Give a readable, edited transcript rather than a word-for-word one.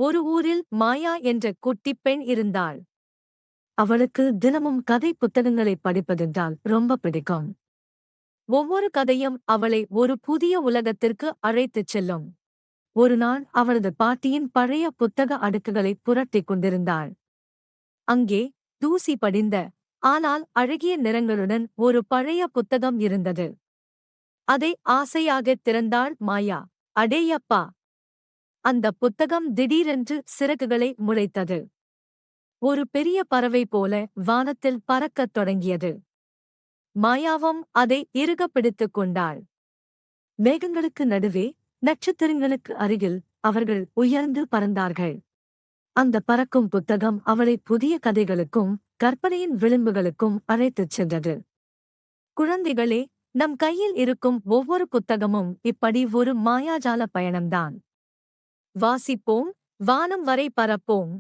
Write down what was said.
ஒரு ஊரில் மாயா என்ற குட்டிப் பெண் இருந்தாள். அவளுக்கு தினமும் கதை புத்தகங்களை படிப்பதென்றால் ரொம்ப பிடிக்கும். ஒவ்வொரு கதையும் அவளை ஒரு புதிய உலகத்திற்கு அழைத்துச் செல்லும். ஒருநாள் அவளது பாட்டியின் பழைய புத்தக அடுக்குகளை புரட்டிக் கொண்டிருந்தாள். அங்கே தூசி படிந்த, ஆனால் அழகிய நிறங்களுடன் ஒரு பழைய புத்தகம் இருந்தது. அதை ஆசையாகத் திறந்தாள் மாயா. அடேயப்பா! அந்த புத்தகம் திடீரென்று சிறகுகளை முளைத்தது. ஒரு பெரிய பறவை போல வானத்தில் பறக்கத் தொடங்கியது. மாயாவும் அதை இறுகப் பிடித்துக் கொண்டாள். மேகங்களுக்கு நடுவே, நட்சத்திரங்களுக்கு அருகில் அவர்கள் உயர்ந்து பறந்தார்கள். அந்த பறக்கும் புத்தகம் அவளை புதிய கதைகளுக்கும் கற்பனையின் விளிம்புகளுக்கும் அழைத்துச் சென்றது. குழந்தைகளே, நம் கையில் இருக்கும் ஒவ்வொரு புத்தகமும் இப்படி ஒரு மாயாஜால பயணம்தான். வாசிப்போம், வானம் வரை பறப்போம்.